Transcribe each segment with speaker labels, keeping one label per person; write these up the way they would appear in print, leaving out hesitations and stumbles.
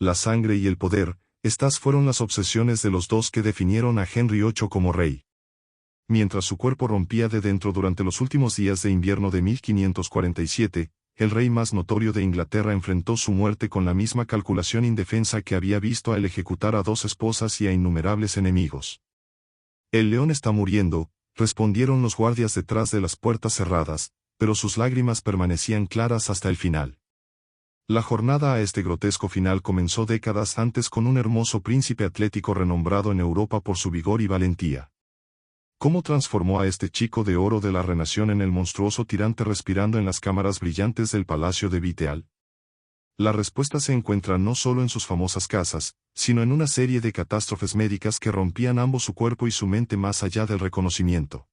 Speaker 1: La sangre y el poder, estas fueron las obsesiones de los dos que definieron a Henry VIII como rey. Mientras su cuerpo rompía de dentro durante los últimos días de invierno de 1547, el rey más notorio de Inglaterra enfrentó su muerte con la misma calculación indefensa que había visto a él ejecutar a 2 esposas y a innumerables enemigos. El león está muriendo, respondieron los guardias detrás de las puertas cerradas, pero sus lágrimas permanecían claras hasta el final. La jornada a este grotesco final comenzó décadas antes con un hermoso príncipe atlético renombrado en Europa por su vigor y valentía. ¿Cómo transformó a este chico de oro de la Renación en el monstruoso tirante respirando en las cámaras brillantes del Palacio de Viteal? La respuesta se encuentra no solo en sus famosas casas, sino en una serie de catástrofes médicas que rompían ambos su cuerpo y su mente más allá del reconocimiento.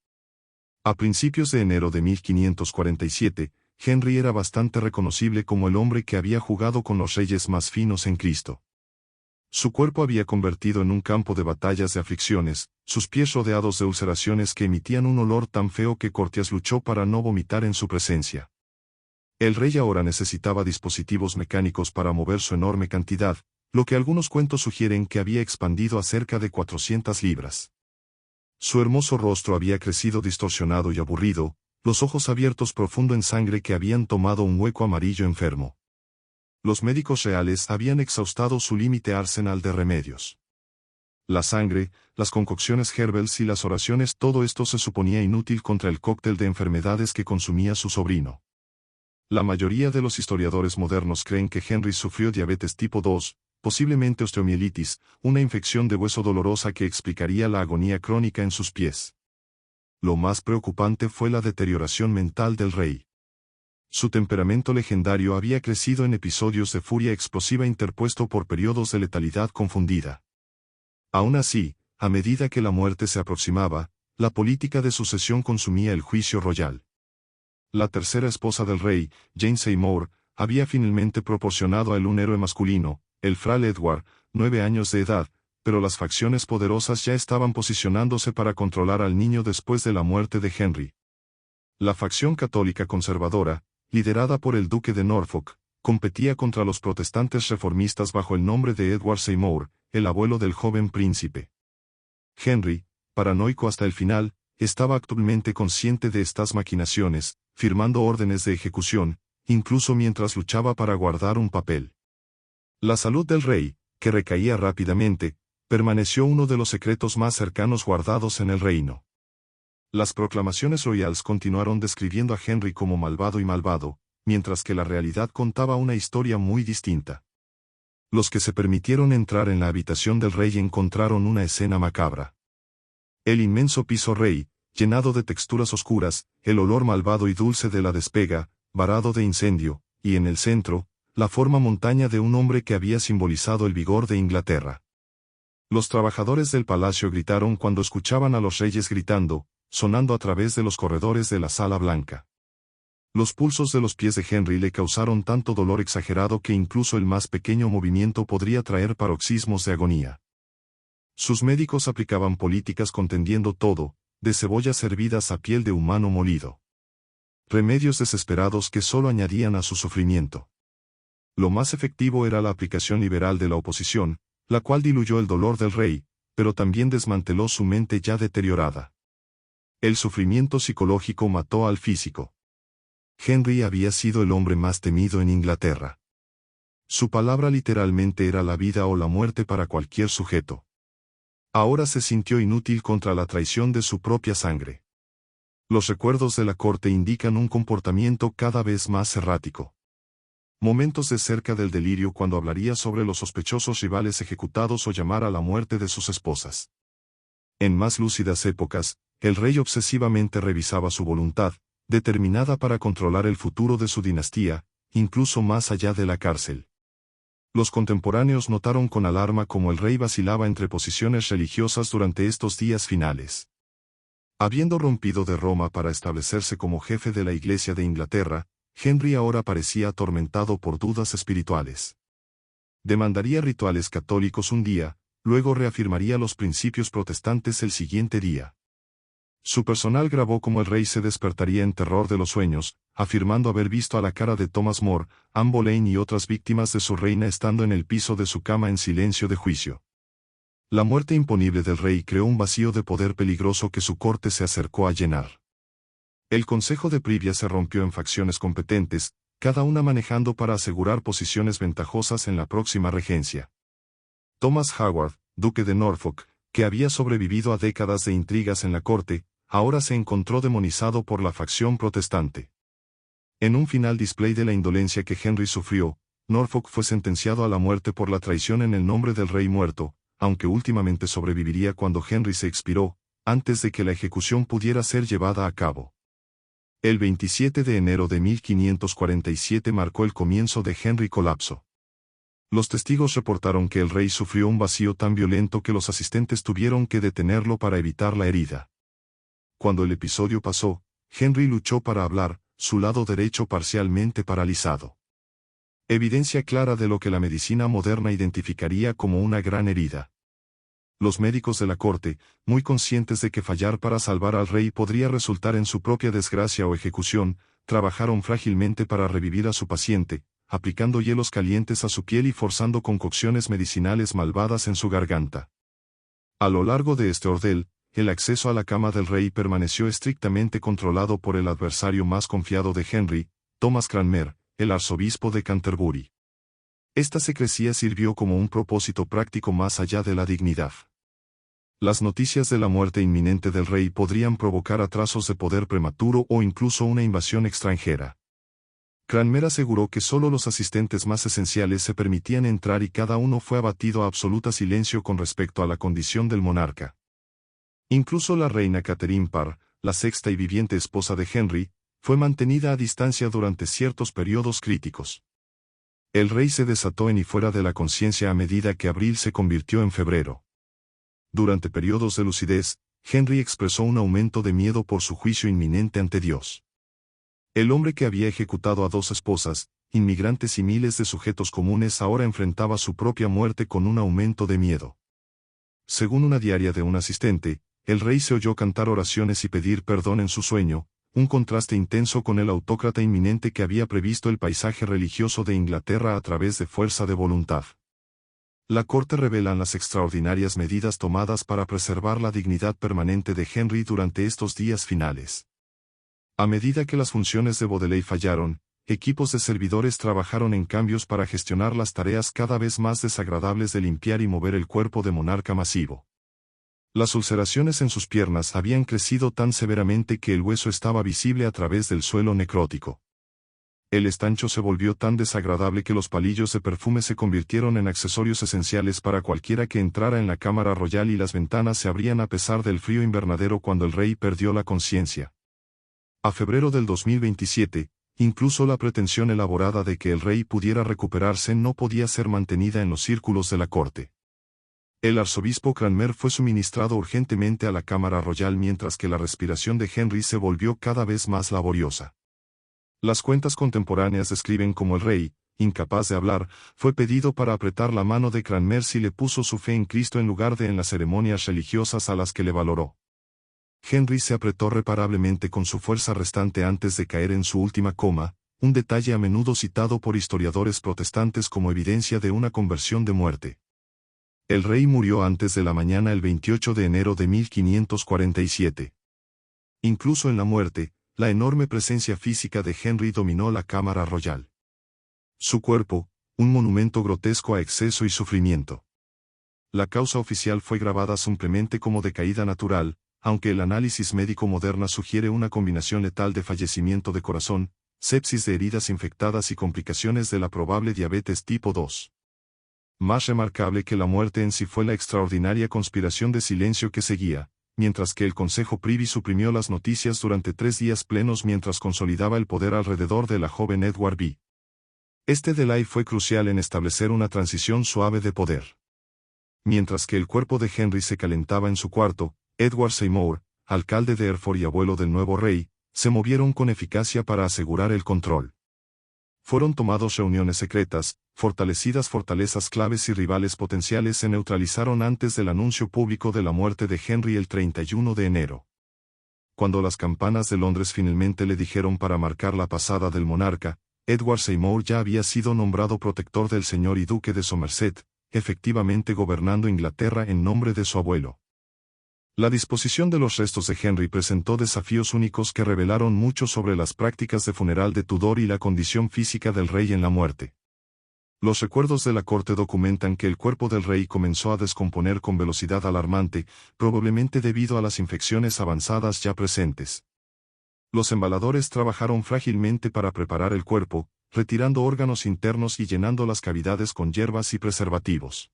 Speaker 1: A principios de enero de 1547, Henry era bastante reconocible como el hombre que había jugado con los reyes más finos en Cristo. Su cuerpo había convertido en un campo de batallas de aflicciones, sus pies rodeados de ulceraciones que emitían un olor tan feo que Cortias luchó para no vomitar en su presencia. El rey ahora necesitaba dispositivos mecánicos para mover su enorme cantidad, lo que algunos cuentos sugieren que había expandido a cerca de 400 libras. Su hermoso rostro había crecido distorsionado y aburrido, los ojos abiertos profundo en sangre que habían tomado un hueco amarillo enfermo. Los médicos reales habían exhaustado su límite arsenal de remedios. La sangre, las concocciones herbales y las oraciones, todo esto se suponía inútil contra el cóctel de enfermedades que consumía su sobrino. La mayoría de los historiadores modernos creen que Henry sufrió diabetes tipo 2, posiblemente osteomielitis, una infección de hueso dolorosa que explicaría la agonía crónica en sus pies. Lo más preocupante fue la deterioración mental del rey. Su temperamento legendario había crecido en episodios de furia explosiva interpuesto por periodos de letalidad confundida. Aún así, a medida que la muerte se aproximaba, la política de sucesión consumía el juicio royal. La tercera esposa del rey, Jane Seymour, había finalmente proporcionado a él un héroe masculino, el fraile Edward, 9 años de edad, pero las facciones poderosas ya estaban posicionándose para controlar al niño después de la muerte de Henry. La facción católica conservadora, liderada por el duque de Norfolk, competía contra los protestantes reformistas bajo el nombre de Edward Seymour, el abuelo del joven príncipe. Henry, paranoico hasta el final, estaba actualmente consciente de estas maquinaciones, firmando órdenes de ejecución, incluso mientras luchaba para guardar un papel. La salud del rey, que recaía rápidamente, permaneció uno de los secretos más cercanos guardados en el reino. Las proclamaciones royales continuaron describiendo a Henry como malvado y malvado, mientras que la realidad contaba una historia muy distinta. Los que se permitieron entrar en la habitación del rey encontraron una escena macabra. El inmenso piso rey, llenado de texturas oscuras, el olor malvado y dulce de la despega, varado de incendio, y en el centro, la forma montaña de un hombre que había simbolizado el vigor de Inglaterra. Los trabajadores del palacio gritaron cuando escuchaban a los reyes gritando, sonando a través de los corredores de la Sala Blanca. Los pulsos de los pies de Henry le causaron tanto dolor exagerado que incluso el más pequeño movimiento podría traer paroxismos de agonía. Sus médicos aplicaban políticas contendiendo todo, de cebollas hervidas a piel de humano molido. Remedios desesperados que solo añadían a su sufrimiento. Lo más efectivo era la aplicación liberal de la oposición, la cual diluyó el dolor del rey, pero también desmanteló su mente ya deteriorada. El sufrimiento psicológico mató al físico. Henry había sido el hombre más temido en Inglaterra. Su palabra literalmente era la vida o la muerte para cualquier sujeto. Ahora se sintió inútil contra la traición de su propia sangre. Los recuerdos de la corte indican un comportamiento cada vez más errático. Momentos de cerca del delirio cuando hablaría sobre los sospechosos rivales ejecutados o llamar a la muerte de sus esposas. En más lúcidas épocas, el rey obsesivamente revisaba su voluntad, determinada para controlar el futuro de su dinastía, incluso más allá de la cárcel. Los contemporáneos notaron con alarma cómo el rey vacilaba entre posiciones religiosas durante estos días finales. Habiendo rompido de Roma para establecerse como jefe de la Iglesia de Inglaterra, Henry ahora parecía atormentado por dudas espirituales. Demandaría rituales católicos un día, luego reafirmaría los principios protestantes el siguiente día. Su personal grabó cómo el rey se despertaría en terror de los sueños, afirmando haber visto a la cara de Thomas More, Anne Boleyn y otras víctimas de su reina estando en el piso de su cama en silencio de juicio. La muerte imponible del rey creó un vacío de poder peligroso que su corte se acercó a llenar. El Consejo de Privia se rompió en facciones competentes, cada una manejando para asegurar posiciones ventajosas en la próxima regencia. Thomas Howard, duque de Norfolk, que había sobrevivido a décadas de intrigas en la corte, ahora se encontró demonizado por la facción protestante. En un final display de la indolencia que Henry sufrió, Norfolk fue sentenciado a la muerte por la traición en el nombre del rey muerto, aunque últimamente sobreviviría cuando Henry se expiró, antes de que la ejecución pudiera ser llevada a cabo. El 27 de enero de 1547 marcó el comienzo de Henry colapso. Los testigos reportaron que el rey sufrió un vacío tan violento que los asistentes tuvieron que detenerlo para evitar la herida. Cuando el episodio pasó, Henry luchó para hablar, su lado derecho parcialmente paralizado. Evidencia clara de lo que la medicina moderna identificaría como una gran herida. Los médicos de la corte, muy conscientes de que fallar para salvar al rey podría resultar en su propia desgracia o ejecución, trabajaron frágilmente para revivir a su paciente, aplicando hielos calientes a su piel y forzando concocciones medicinales malvadas en su garganta. A lo largo de este ordel, el acceso a la cama del rey permaneció estrictamente controlado por el adversario más confiado de Henry, Thomas Cranmer, el arzobispo de Canterbury. Esta secrecía sirvió como un propósito práctico más allá de la dignidad. Las noticias de la muerte inminente del rey podrían provocar atrasos de poder prematuro o incluso una invasión extranjera. Cranmer aseguró que solo los asistentes más esenciales se permitían entrar y cada uno fue abatido a absoluto silencio con respecto a la condición del monarca. Incluso la reina Catherine Parr, la sexta y viviente esposa de Henry, fue mantenida a distancia durante ciertos periodos críticos. El rey se desató en y fuera de la conciencia a medida que abril se convirtió en febrero. Durante periodos de lucidez, Henry expresó un aumento de miedo por su juicio inminente ante Dios. El hombre que había ejecutado a 2 esposas, inmigrantes y miles de sujetos comunes ahora enfrentaba su propia muerte con un aumento de miedo. Según una diaria de un asistente, el rey se oyó cantar oraciones y pedir perdón en su sueño, un contraste intenso con el autócrata inminente que había previsto el paisaje religioso de Inglaterra a través de fuerza de voluntad. La corte revelan las extraordinarias medidas tomadas para preservar la dignidad permanente de Henry durante estos días finales. A medida que las funciones de Baudelaire fallaron, equipos de servidores trabajaron en cambios para gestionar las tareas cada vez más desagradables de limpiar y mover el cuerpo de monarca masivo. Las ulceraciones en sus piernas habían crecido tan severamente que el hueso estaba visible a través del suelo necrótico. El estancho se volvió tan desagradable que los palillos de perfume se convirtieron en accesorios esenciales para cualquiera que entrara en la cámara royal y las ventanas se abrían a pesar del frío invernadero cuando el rey perdió la conciencia. A febrero del 2027, incluso la pretensión elaborada de que el rey pudiera recuperarse no podía ser mantenida en los círculos de la corte. El arzobispo Cranmer fue suministrado urgentemente a la cámara royal mientras que la respiración de Henry se volvió cada vez más laboriosa. Las cuentas contemporáneas describen cómo el rey, incapaz de hablar, fue pedido para apretar la mano de Cranmer si le puso su fe en Cristo en lugar de en las ceremonias religiosas a las que le valoró. Henry se apretó reparablemente con su fuerza restante antes de caer en su última coma, un detalle a menudo citado por historiadores protestantes como evidencia de una conversión de muerte. El rey murió antes de la mañana el 28 de enero de 1547. Incluso en la muerte, la enorme presencia física de Henry dominó la cámara royal. Su cuerpo, un monumento grotesco a exceso y sufrimiento. La causa oficial fue grabada simplemente como de caída natural, aunque el análisis médico moderno sugiere una combinación letal de fallecimiento de corazón, sepsis de heridas infectadas y complicaciones de la probable diabetes tipo 2. Más remarcable que la muerte en sí fue la extraordinaria conspiración de silencio que seguía, mientras que el Consejo Privy suprimió las noticias durante 3 días plenos mientras consolidaba el poder alrededor de la joven Edward B. Este delay fue crucial en establecer una transición suave de poder. Mientras que el cuerpo de Henry se calentaba en su cuarto, Edward Seymour, alcalde de Hereford y abuelo del nuevo rey, se movieron con eficacia para asegurar el control. Fueron tomados reuniones secretas, fortalecidas fortalezas claves y rivales potenciales se neutralizaron antes del anuncio público de la muerte de Henry el 31 de enero. cuando las campanas de Londres finalmente le dijeron para marcar la pasada del monarca, Edward Seymour ya había sido nombrado protector del señor y duque de Somerset, efectivamente gobernando Inglaterra en nombre de su abuelo. La disposición de los restos de Henry presentó desafíos únicos que revelaron mucho sobre las prácticas de funeral de Tudor y la condición física del rey en la muerte. Los recuerdos de la corte documentan que el cuerpo del rey comenzó a descomponer con velocidad alarmante, probablemente debido a las infecciones avanzadas ya presentes. Los embaladores trabajaron frágilmente para preparar el cuerpo, retirando órganos internos y llenando las cavidades con hierbas y preservativos.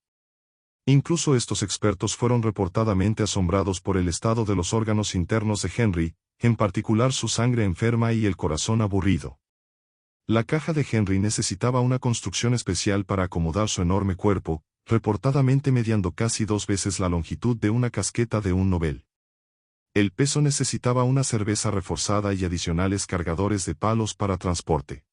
Speaker 1: Incluso estos expertos fueron reportadamente asombrados por el estado de los órganos internos de Henry, en particular su sangre enferma y el corazón aburrido. La caja de Henry necesitaba una construcción especial para acomodar su enorme cuerpo, reportadamente mediando casi 2 veces la longitud de una casqueta de un novel. El peso necesitaba una cerveza reforzada y adicionales cargadores de palos para transporte.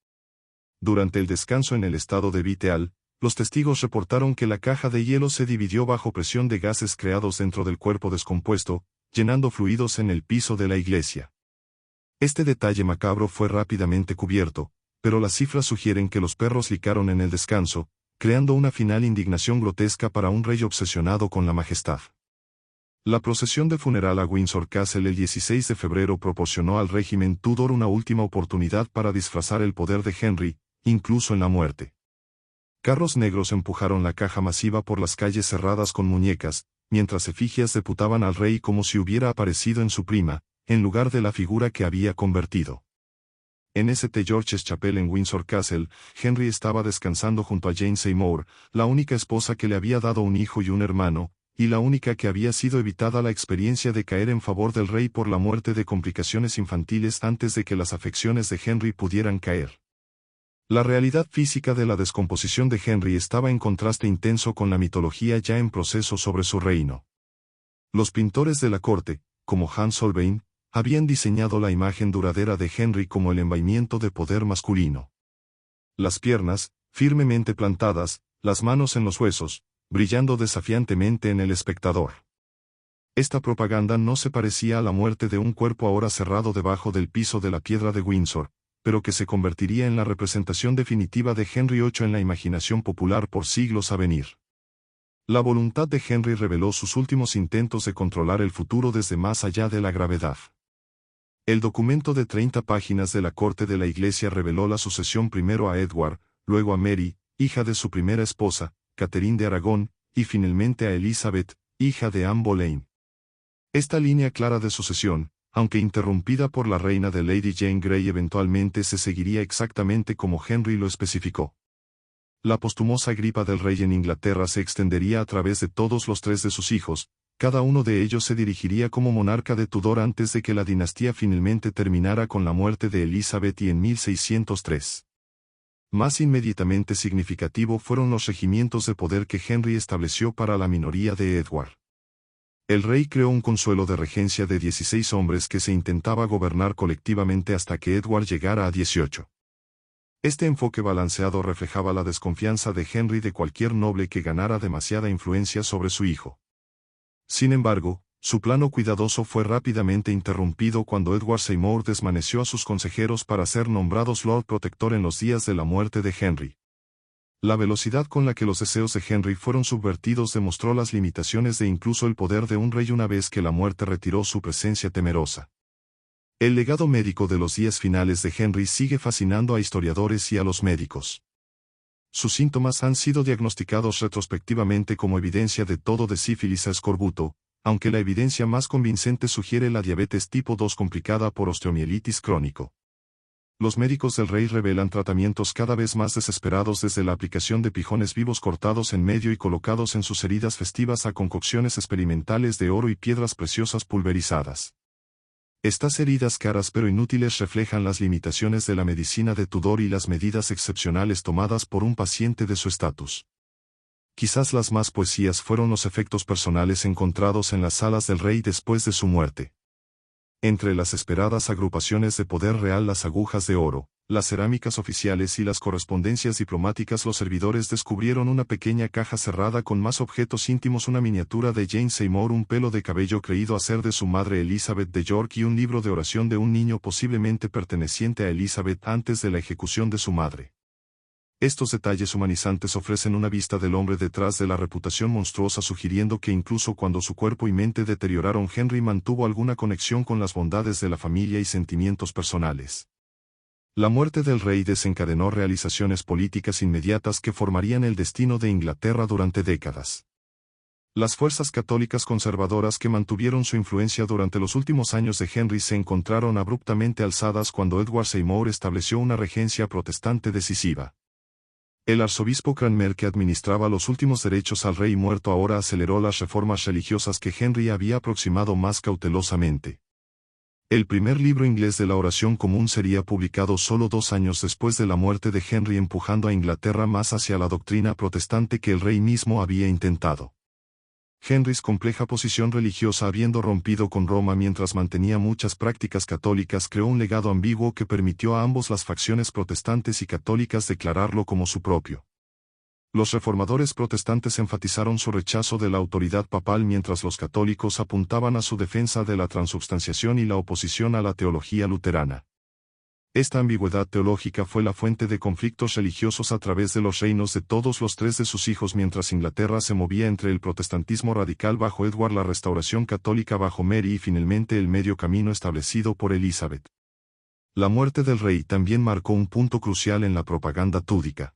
Speaker 1: Durante el descanso en el estado de Viteal, los testigos reportaron que la caja de hielo se dividió bajo presión de gases creados dentro del cuerpo descompuesto, llenando fluidos en el piso de la iglesia. Este detalle macabro fue rápidamente cubierto, pero las cifras sugieren que los perros licaron en el descanso, creando una final indignación grotesca para un rey obsesionado con la majestad. La procesión de funeral a Windsor Castle el 16 de febrero proporcionó al régimen Tudor una última oportunidad para disfrazar el poder de Henry, incluso en la muerte. Carros negros empujaron la caja masiva por las calles cerradas con muñecas, mientras efigies deputaban al rey como si hubiera aparecido en su prima, en lugar de la figura que había convertido. En St. George's Chapel en Windsor Castle, Henry estaba descansando junto a Jane Seymour, la única esposa que le había dado un hijo y un hermano, y la única que había sido evitada la experiencia de caer en favor del rey por la muerte de complicaciones infantiles antes de que las afecciones de Henry pudieran caer. La realidad física de la descomposición de Henry estaba en contraste intenso con la mitología ya en proceso sobre su reino. Los pintores de la corte, como Hans Holbein, habían diseñado la imagen duradera de Henry como el envaimiento de poder masculino. Las piernas, firmemente plantadas, las manos en los huesos, brillando desafiantemente en el espectador. Esta propaganda no se parecía a la muerte de un cuerpo ahora cerrado debajo del piso de la piedra de Windsor, pero que se convertiría en la representación definitiva de Henry VIII en la imaginación popular por siglos a venir. La voluntad de Henry reveló sus últimos intentos de controlar el futuro desde más allá de la gravedad. El documento de 30 páginas de la corte de la iglesia reveló la sucesión primero a Edward, luego a Mary, hija de su primera esposa, Catherine de Aragón, y finalmente a Elizabeth, hija de Anne Boleyn. Esta línea clara de sucesión, aunque interrumpida por la reina de Lady Jane Grey, eventualmente se seguiría exactamente como Henry lo especificó. La postumosa gripa del rey en Inglaterra se extendería a través de todos los 3 de sus hijos, cada uno de ellos se dirigiría como monarca de Tudor antes de que la dinastía finalmente terminara con la muerte de Elizabeth y en 1603. Más inmediatamente significativo fueron los regimientos de poder que Henry estableció para la minoría de Edward. El rey creó un consuelo de regencia de 16 hombres que se intentaba gobernar colectivamente hasta que Edward llegara a 18. Este enfoque balanceado reflejaba la desconfianza de Henry de cualquier noble que ganara demasiada influencia sobre su hijo. Sin embargo, su plano cuidadoso fue rápidamente interrumpido cuando Edward Seymour desmaneció a sus consejeros para ser nombrados Lord Protector en los días de la muerte de Henry. La velocidad con la que los deseos de Henry fueron subvertidos demostró las limitaciones de incluso el poder de un rey una vez que la muerte retiró su presencia temerosa. El legado médico de los días finales de Henry sigue fascinando a historiadores y a los médicos. Sus síntomas han sido diagnosticados retrospectivamente como evidencia de todo de sífilis a escorbuto, aunque la evidencia más convincente sugiere la diabetes tipo 2 complicada por osteomielitis crónico. Los médicos del rey revelan tratamientos cada vez más desesperados, desde la aplicación de pijones vivos cortados en medio y colocados en sus heridas festivas a concocciones experimentales de oro y piedras preciosas pulverizadas. Estas heridas caras pero inútiles reflejan las limitaciones de la medicina de Tudor y las medidas excepcionales tomadas por un paciente de su estatus. Quizás las más poesías fueron los efectos personales encontrados en las salas del rey después de su muerte. Entre las esperadas agrupaciones de poder real, las agujas de oro, las cerámicas oficiales y las correspondencias diplomáticas, los servidores descubrieron una pequeña caja cerrada con más objetos íntimos, una miniatura de Jane Seymour, un pelo de cabello creído a ser de su madre Elizabeth de York y un libro de oración de un niño posiblemente perteneciente a Elizabeth antes de la ejecución de su madre. Estos detalles humanizantes ofrecen una vista del hombre detrás de la reputación monstruosa, sugiriendo que incluso cuando su cuerpo y mente deterioraron, Henry mantuvo alguna conexión con las bondades de la familia y sentimientos personales. La muerte del rey desencadenó realizaciones políticas inmediatas que formarían el destino de Inglaterra durante décadas. Las fuerzas católicas conservadoras que mantuvieron su influencia durante los últimos años de Henry se encontraron abruptamente alzadas cuando Edward Seymour estableció una regencia protestante decisiva. El arzobispo Cranmer, que administraba los últimos derechos al rey muerto, ahora aceleró las reformas religiosas que Henry había aproximado más cautelosamente. El primer libro inglés de la oración común sería publicado solo 2 años después de la muerte de Henry, empujando a Inglaterra más hacia la doctrina protestante que el rey mismo había intentado. Henrys compleja posición religiosa, habiendo rompido con Roma mientras mantenía muchas prácticas católicas, creó un legado ambiguo que permitió a ambos las facciones protestantes y católicas declararlo como su propio. Los reformadores protestantes enfatizaron su rechazo de la autoridad papal, mientras los católicos apuntaban a su defensa de la transubstanciación y la oposición a la teología luterana. Esta ambigüedad teológica fue la fuente de conflictos religiosos a través de los reinos de todos los 3 de sus hijos, mientras Inglaterra se movía entre el protestantismo radical bajo Edward, la restauración católica bajo Mary y finalmente el medio camino establecido por Elizabeth. La muerte del rey también marcó un punto crucial en la propaganda túdica.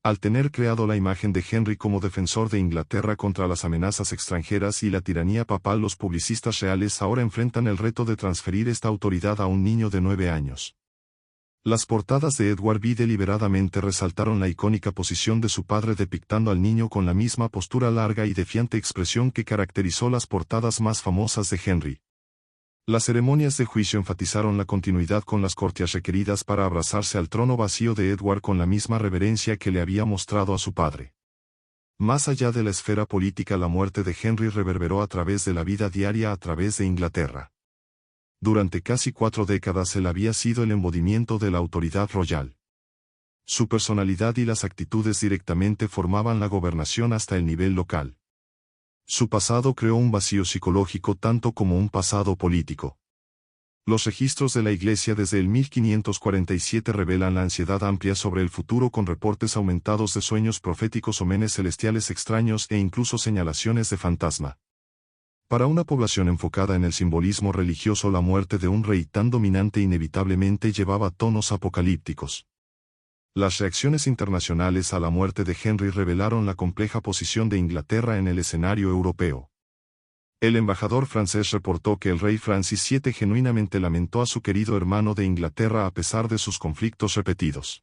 Speaker 1: Al tener creado la imagen de Henry como defensor de Inglaterra contra las amenazas extranjeras y la tiranía papal, los publicistas reales ahora enfrentan el reto de transferir esta autoridad a un niño de 9 años. Las portadas de Edward V deliberadamente resaltaron la icónica posición de su padre, depictando al niño con la misma postura larga y defiante expresión que caracterizó las portadas más famosas de Henry. Las ceremonias de juicio enfatizaron la continuidad con las cortes requeridas para abrazarse al trono vacío de Edward con la misma reverencia que le había mostrado a su padre. Más allá de la esfera política, la muerte de Henry reverberó a través de la vida diaria a través de Inglaterra. Durante casi 4 décadas él había sido el embodimiento de la autoridad royal. Su personalidad y las actitudes directamente formaban la gobernación hasta el nivel local. Su pasado creó un vacío psicológico tanto como un pasado político. Los registros de la Iglesia desde el 1547 revelan la ansiedad amplia sobre el futuro, con reportes aumentados de sueños proféticos, omenes celestiales extraños e incluso señalaciones de fantasma. Para una población enfocada en el simbolismo religioso, la muerte de un rey tan dominante inevitablemente llevaba tonos apocalípticos. Las reacciones internacionales a la muerte de Henry revelaron la compleja posición de Inglaterra en el escenario europeo. El embajador francés reportó que el rey Francis VII genuinamente lamentó a su querido hermano de Inglaterra a pesar de sus conflictos repetidos.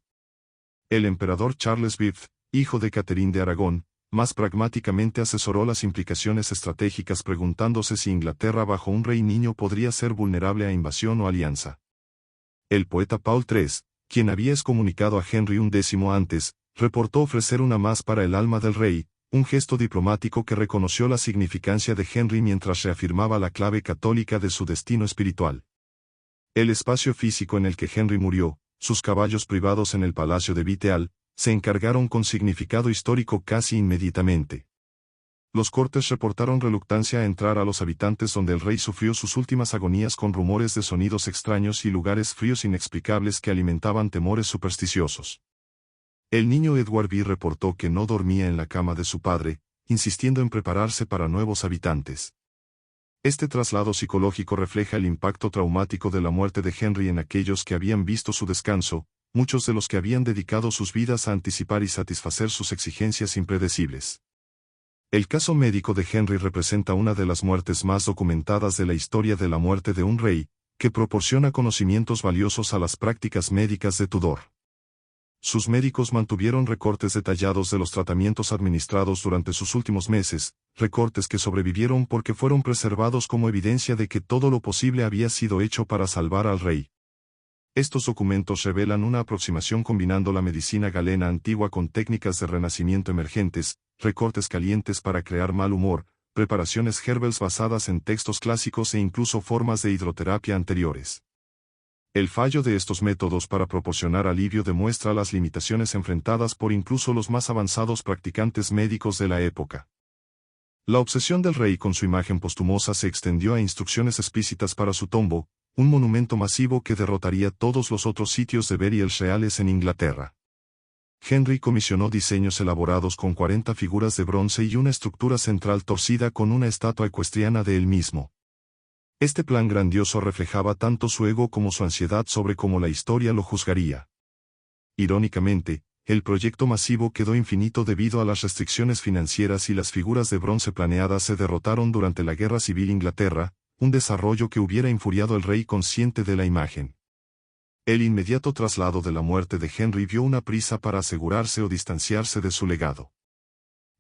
Speaker 1: El emperador Charles V, hijo de Catherine de Aragón, más pragmáticamente asesoró las implicaciones estratégicas, preguntándose si Inglaterra bajo un rey niño podría ser vulnerable a invasión o alianza. El poeta Paul III, quien había excomunicado a Henry X antes, reportó ofrecer una más para el alma del rey, un gesto diplomático que reconoció la significancia de Henry mientras reafirmaba la clave católica de su destino espiritual. El espacio físico en el que Henry murió, sus caballos privados en el Palacio de Viteal, se encargaron con significado histórico casi inmediatamente. Los cortes reportaron reluctancia a entrar a los habitantes donde el rey sufrió sus últimas agonías, con rumores de sonidos extraños y lugares fríos inexplicables que alimentaban temores supersticiosos. El niño Edward V reportó que no dormía en la cama de su padre, insistiendo en prepararse para nuevos habitantes. Este traslado psicológico refleja el impacto traumático de la muerte de Henry en aquellos que habían visto su descanso, muchos de los que habían dedicado sus vidas a anticipar y satisfacer sus exigencias impredecibles. El caso médico de Henry representa una de las muertes más documentadas de la historia de la muerte de un rey, que proporciona conocimientos valiosos a las prácticas médicas de Tudor. Sus médicos mantuvieron recortes detallados de los tratamientos administrados durante sus últimos meses, recortes que sobrevivieron porque fueron preservados como evidencia de que todo lo posible había sido hecho para salvar al rey. Estos documentos revelan una aproximación combinando la medicina galena antigua con técnicas de renacimiento emergentes, recortes calientes para crear mal humor, preparaciones herbales basadas en textos clásicos e incluso formas de hidroterapia anteriores. El fallo de estos métodos para proporcionar alivio demuestra las limitaciones enfrentadas por incluso los más avanzados practicantes médicos de la época. La obsesión del rey con su imagen postumosa se extendió a instrucciones explícitas para su tombo, un monumento masivo que derrotaría todos los otros sitios de burials reales en Inglaterra. Henry comisionó diseños elaborados con 40 figuras de bronce y una estructura central torcida con una estatua ecuestriana de él mismo. Este plan grandioso reflejaba tanto su ego como su ansiedad sobre cómo la historia lo juzgaría. Irónicamente, el proyecto masivo quedó infinito debido a las restricciones financieras y las figuras de bronce planeadas se derrotaron durante la Guerra Civil Inglaterra, un desarrollo que hubiera infuriado al rey consciente de la imagen. El inmediato traslado de la muerte de Henry vio una prisa para asegurarse o distanciarse de su legado.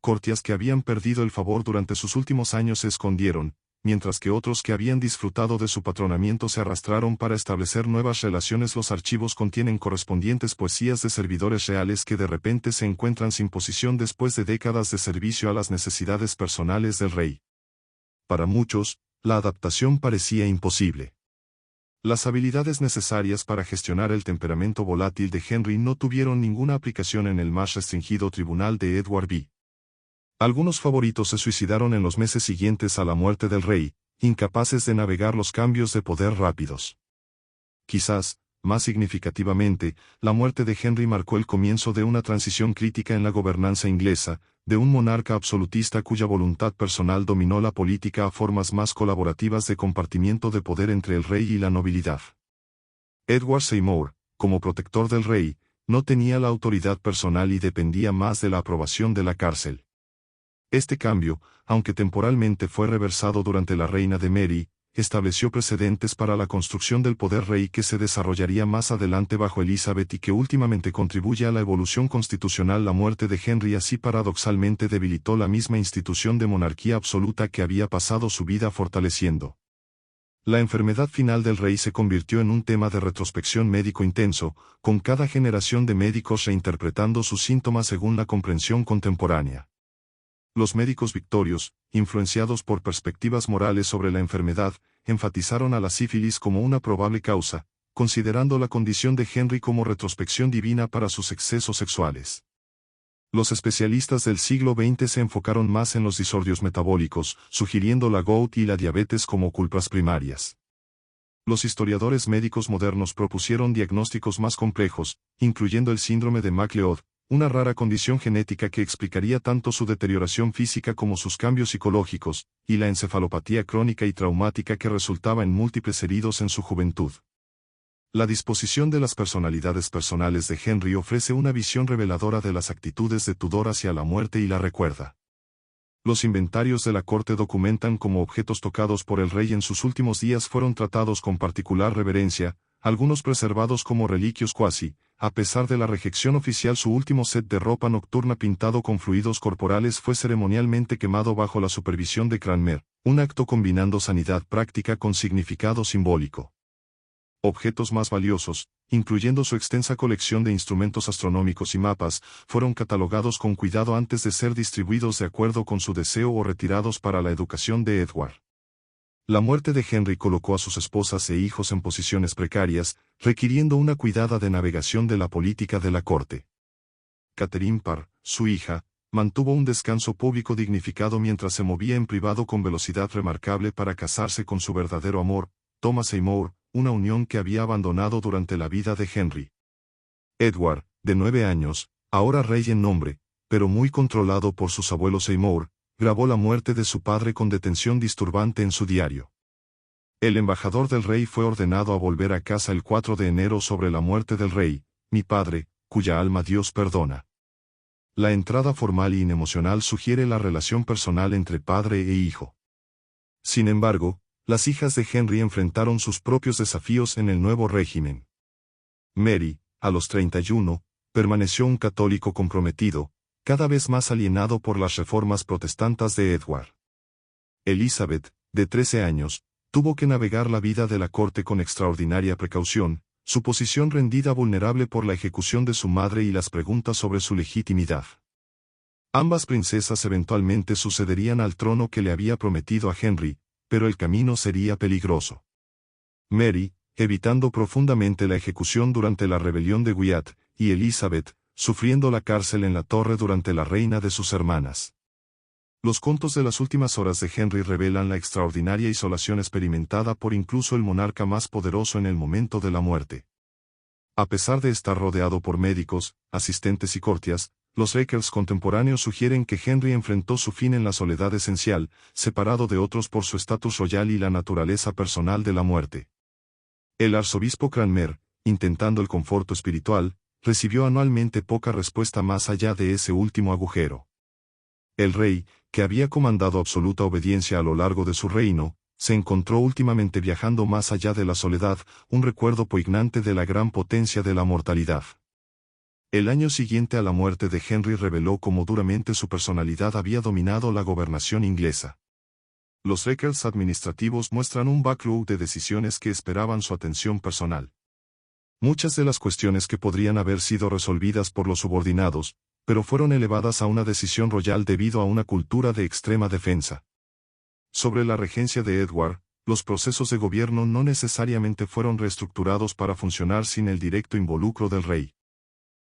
Speaker 1: Courtiers que habían perdido el favor durante sus últimos años se escondieron, mientras que otros que habían disfrutado de su patronamiento se arrastraron para establecer nuevas relaciones. Los archivos contienen correspondientes poesías de servidores reales que de repente se encuentran sin posición después de décadas de servicio a las necesidades personales del rey. Para muchos, la adaptación parecía imposible. Las habilidades necesarias para gestionar el temperamento volátil de Henry no tuvieron ninguna aplicación en el más restringido tribunal de Edward V. Algunos favoritos se suicidaron en los meses siguientes a la muerte del rey, incapaces de navegar los cambios de poder rápidos. Quizás, más significativamente, la muerte de Henry marcó el comienzo de una transición crítica en la gobernanza inglesa, de un monarca absolutista cuya voluntad personal dominó la política a formas más colaborativas de compartimiento de poder entre el rey y la nobilidad. Edward Seymour, como protector del rey, no tenía la autoridad personal y dependía más de la aprobación de la cárcel. Este cambio, aunque temporalmente fue reversado durante la reina de Mary, estableció precedentes para la construcción del poder rey que se desarrollaría más adelante bajo Elizabeth y que últimamente contribuye a la evolución constitucional. La muerte de Henry así paradoxalmente debilitó la misma institución de monarquía absoluta que había pasado su vida fortaleciendo. La enfermedad final del rey se convirtió en un tema de retrospección médico intenso, con cada generación de médicos reinterpretando sus síntomas según la comprensión contemporánea. Los médicos victorios, influenciados por perspectivas morales sobre la enfermedad, enfatizaron a la sífilis como una probable causa, considerando la condición de Henry como retrospección divina para sus excesos sexuales. Los especialistas del siglo XX se enfocaron más en los disórdeos metabólicos, sugiriendo la gout y la diabetes como culpas primarias. Los historiadores médicos modernos propusieron diagnósticos más complejos, incluyendo el síndrome de MacLeod, una rara condición genética que explicaría tanto su deterioración física como sus cambios psicológicos, y la encefalopatía crónica y traumática que resultaba en múltiples heridos en su juventud. La disposición de las personalidades personales de Henry ofrece una visión reveladora de las actitudes de Tudor hacia la muerte y la recuerda. Los inventarios de la corte documentan cómo objetos tocados por el rey en sus últimos días fueron tratados con particular reverencia, algunos preservados como reliquios cuasi. A pesar de la rejección oficial, su último set de ropa nocturna pintado con fluidos corporales fue ceremonialmente quemado bajo la supervisión de Cranmer, un acto combinando sanidad práctica con significado simbólico. Objetos más valiosos, incluyendo su extensa colección de instrumentos astronómicos y mapas, fueron catalogados con cuidado antes de ser distribuidos de acuerdo con su deseo o retirados para la educación de Edward. La muerte de Henry colocó a sus esposas e hijos en posiciones precarias, requiriendo una cuidada de navegación de la política de la corte. Catherine Parr, su hija, mantuvo un descanso público dignificado mientras se movía en privado con velocidad remarcable para casarse con su verdadero amor, Thomas Seymour, una unión que había abandonado durante la vida de Henry. Edward, de 9 años, ahora rey en nombre, pero muy controlado por sus abuelos Seymour, grabó la muerte de su padre con detención disturbante en su diario. El embajador del rey fue ordenado a volver a casa el 4 de enero sobre la muerte del rey, mi padre, cuya alma Dios perdona. La entrada formal y inemocional sugiere la relación personal entre padre e hijo. Sin embargo, las hijas de Henry enfrentaron sus propios desafíos en el nuevo régimen. Mary, a los 31, permaneció un católico comprometido, cada vez más alienado por las reformas protestantes de Edward. Elizabeth, de 13 años, tuvo que navegar la vida de la corte con extraordinaria precaución, su posición rendida vulnerable por la ejecución de su madre y las preguntas sobre su legitimidad. Ambas princesas eventualmente sucederían al trono que le había prometido a Henry, pero el camino sería peligroso. Mary, evitando profundamente la ejecución durante la rebelión de Wyatt, y Elizabeth, sufriendo la cárcel en la torre durante la reina de sus hermanas. Los contos de las últimas horas de Henry revelan la extraordinaria isolación experimentada por incluso el monarca más poderoso en el momento de la muerte. A pesar de estar rodeado por médicos, asistentes y courtiers, los records contemporáneos sugieren que Henry enfrentó su fin en la soledad esencial, separado de otros por su estatus royal y la naturaleza personal de la muerte. El arzobispo Cranmer, intentando el conforto espiritual, recibió anualmente poca respuesta más allá de ese último agujero. El rey, que había comandado absoluta obediencia a lo largo de su reino, se encontró últimamente viajando más allá de la soledad, un recuerdo poignante de la gran potencia de la mortalidad. El año siguiente a la muerte de Henry reveló cómo duramente su personalidad había dominado la gobernación inglesa. Los records administrativos muestran un backlog de decisiones que esperaban su atención personal. Muchas de las cuestiones que podrían haber sido resolvidas por los subordinados, pero fueron elevadas a una decisión royal debido a una cultura de extrema defensa. Sobre la regencia de Edward, los procesos de gobierno no necesariamente fueron reestructurados para funcionar sin el directo involucro del rey.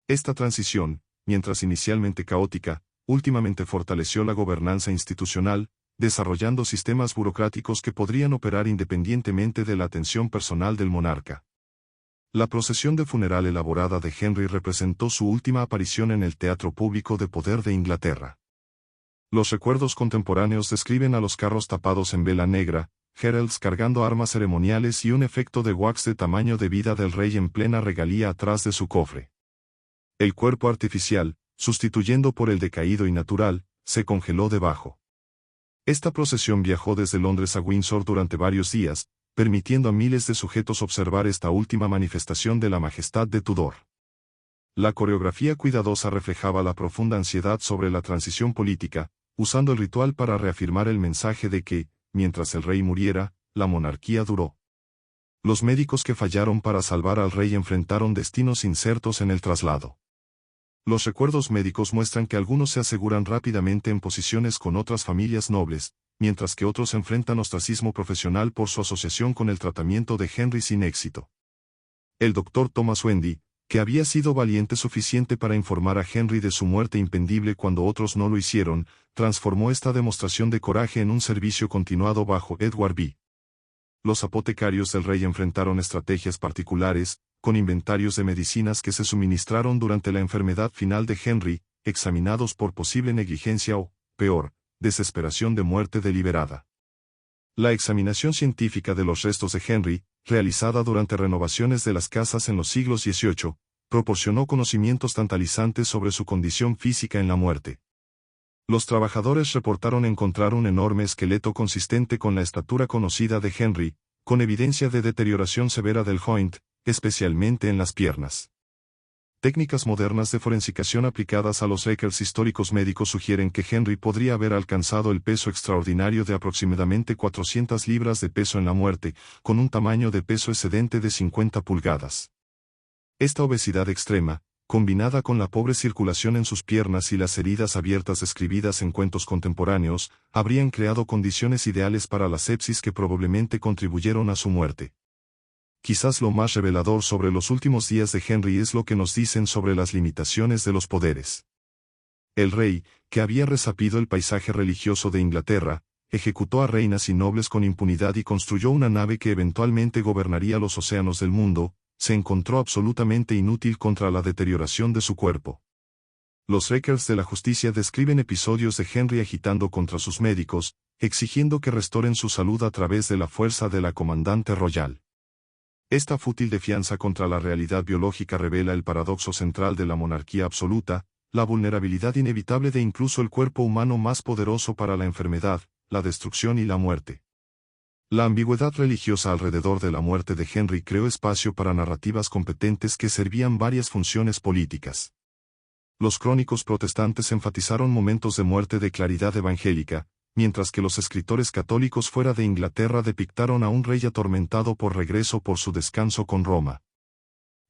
Speaker 1: Esta transición, mientras inicialmente caótica, últimamente fortaleció la gobernanza institucional, desarrollando sistemas burocráticos que podrían operar independientemente de la atención personal del monarca. La procesión de funeral elaborada de Henry representó su última aparición en el teatro público de poder de Inglaterra. Los recuerdos contemporáneos describen a los carros tapados en vela negra, heralds cargando armas ceremoniales y un efecto de wax de tamaño de vida del rey en plena regalía atrás de su cofre. El cuerpo artificial, sustituyendo por el decaído y natural, se congeló debajo. Esta procesión viajó desde Londres a Windsor durante varios días, permitiendo a miles de sujetos observar esta última manifestación de la majestad de Tudor. La coreografía cuidadosa reflejaba la profunda ansiedad sobre la transición política, usando el ritual para reafirmar el mensaje de que, mientras el rey muriera, la monarquía duró. Los médicos que fallaron para salvar al rey enfrentaron destinos incertos en el traslado. Los recuerdos médicos muestran que algunos se aseguran rápidamente en posiciones con otras familias nobles, mientras que otros enfrentan ostracismo profesional por su asociación con el tratamiento de Henry sin éxito. El doctor Thomas Wendy, que había sido valiente suficiente para informar a Henry de su muerte impendible cuando otros no lo hicieron, transformó esta demostración de coraje en un servicio continuado bajo Edward B. Los apotecarios del rey enfrentaron estrategias particulares, con inventarios de medicinas que se suministraron durante la enfermedad final de Henry, examinados por posible negligencia o, peor, desesperación de muerte deliberada. La examinación científica de los restos de Henry, realizada durante renovaciones de las casas en los siglos XVIII, proporcionó conocimientos tantalizantes sobre su condición física en la muerte. Los trabajadores reportaron encontrar un enorme esqueleto consistente con la estatura conocida de Henry, con evidencia de deterioración severa del joint, especialmente en las piernas. Técnicas modernas de forensicación aplicadas a los records históricos médicos sugieren que Henry podría haber alcanzado el peso extraordinario de aproximadamente 400 libras de peso en la muerte, con un tamaño de peso excedente de 50 pulgadas. Esta obesidad extrema, combinada con la pobre circulación en sus piernas y las heridas abiertas describidas en cuentos contemporáneos, habrían creado condiciones ideales para la sepsis que probablemente contribuyeron a su muerte. Quizás lo más revelador sobre los últimos días de Henry es lo que nos dicen sobre las limitaciones de los poderes. El rey, que había resapido el paisaje religioso de Inglaterra, ejecutó a reinas y nobles con impunidad y construyó una nave que eventualmente gobernaría los océanos del mundo, se encontró absolutamente inútil contra la deterioración de su cuerpo. Los records de la justicia describen episodios de Henry agitando contra sus médicos, exigiendo que restoren su salud a través de la fuerza de la comandante royal. Esta fútil defensa contra la realidad biológica revela el paradoxo central de la monarquía absoluta, la vulnerabilidad inevitable de incluso el cuerpo humano más poderoso para la enfermedad, la destrucción y la muerte. La ambigüedad religiosa alrededor de la muerte de Henry creó espacio para narrativas competentes que servían varias funciones políticas. Los crónicos protestantes enfatizaron momentos de muerte de claridad evangélica, mientras que los escritores católicos fuera de Inglaterra depictaron a un rey atormentado por regreso por su descanso con Roma.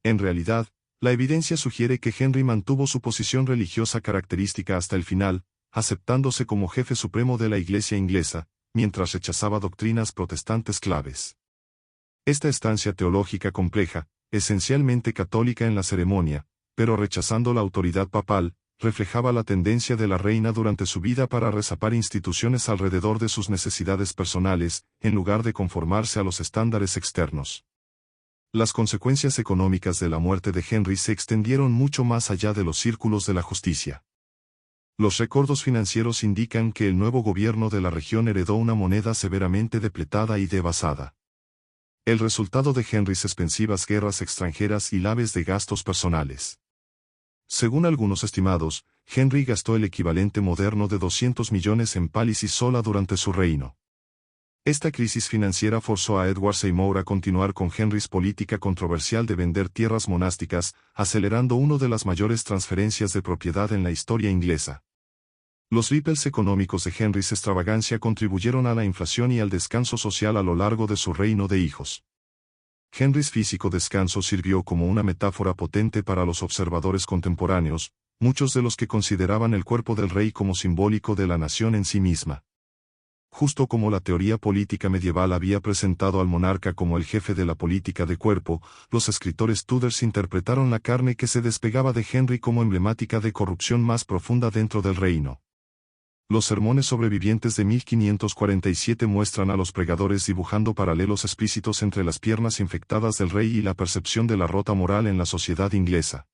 Speaker 1: En realidad, La evidencia sugiere que Henry mantuvo su posición religiosa característica hasta el final, aceptándose como jefe supremo de la Iglesia inglesa, mientras rechazaba doctrinas protestantes claves. Esta estancia teológica compleja, esencialmente católica en la ceremonia, pero rechazando la autoridad papal, reflejaba la tendencia de la reina durante su vida para resapar instituciones alrededor de sus necesidades personales, en lugar de conformarse a los estándares externos. Las consecuencias económicas de la muerte de Henry se extendieron mucho más allá de los círculos de la justicia. Los récords financieros indican que el nuevo gobierno de la región heredó una moneda severamente depletada y devastada. El resultado de Henrys expensivas guerras extranjeras y laves de gastos personales. Según algunos estimados, Henry gastó el equivalente moderno de 200 millones en palisis sola durante su reino. Esta crisis financiera forzó a Edward Seymour a continuar con Henrys política controversial de vender tierras monásticas, acelerando una de las mayores transferencias de propiedad en la historia inglesa. Los ripples económicos de Henrys extravagancia contribuyeron a la inflación y al descanso social a lo largo de su reino de hijos. Henrys físico descanso sirvió como una metáfora potente para los observadores contemporáneos, muchos de los que consideraban el cuerpo del rey como simbólico de la nación en sí misma. Justo como la teoría política medieval había presentado al monarca como el jefe de la política de cuerpo, los escritores Tudors interpretaron la carne que se despegaba de Henry como emblemática de corrupción más profunda dentro del reino. Los sermones sobrevivientes de 1547 muestran a los pregadores dibujando paralelos explícitos entre las piernas infectadas del rey y la percepción de la rota moral en la sociedad inglesa.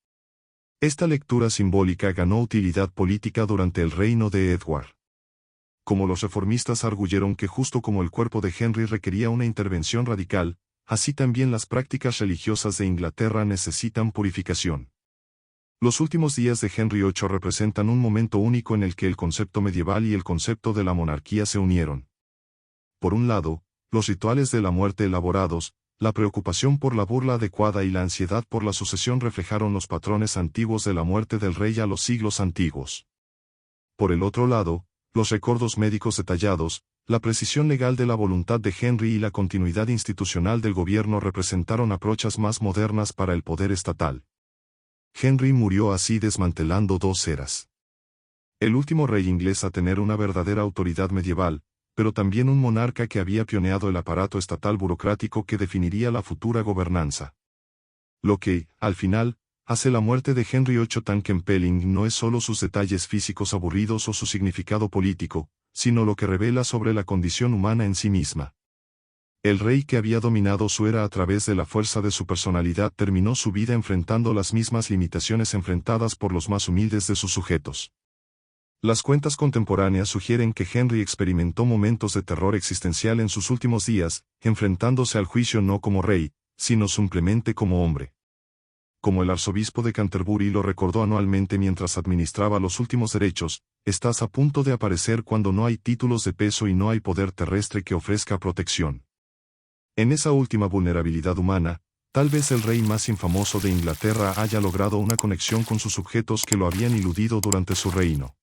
Speaker 1: Esta lectura simbólica ganó utilidad política durante el reino de Edward. Como los reformistas arguyeron que justo como el cuerpo de Henry requería una intervención radical, así también las prácticas religiosas de Inglaterra necesitan purificación. Los últimos días de Henry VIII representan un momento único en el que el concepto medieval y el concepto de la monarquía se unieron. Por un lado, los rituales de la muerte elaborados, la preocupación por la burla adecuada y la ansiedad por la sucesión reflejaron los patrones antiguos de la muerte del rey a los siglos antiguos. Por el otro lado, los récords médicos detallados, la precisión legal de la voluntad de Henry y la continuidad institucional del gobierno representaron aproches más modernas para el poder estatal. Henry murió así desmantelando dos eras. El último rey inglés a tener una verdadera autoridad medieval, pero también un monarca que había pioneado el aparato estatal burocrático que definiría la futura gobernanza. Lo que, al final, hace la muerte de Henry VIII tan compelling no es solo sus detalles físicos aburridos o su significado político, sino lo que revela sobre la condición humana en sí misma. El rey que había dominado su era a través de la fuerza de su personalidad terminó su vida enfrentando las mismas limitaciones enfrentadas por los más humildes de sus sujetos. Las cuentas contemporáneas sugieren que Henry experimentó momentos de terror existencial en sus últimos días, enfrentándose al juicio no como rey, sino simplemente como hombre. Como el arzobispo de Canterbury lo recordó anualmente mientras administraba los últimos derechos, estás a punto de aparecer cuando no hay títulos de peso y no hay poder terrestre que ofrezca protección. En esa última vulnerabilidad humana, tal vez el rey más infamoso de Inglaterra haya logrado una conexión con sus sujetos que lo habían iludido durante su reino.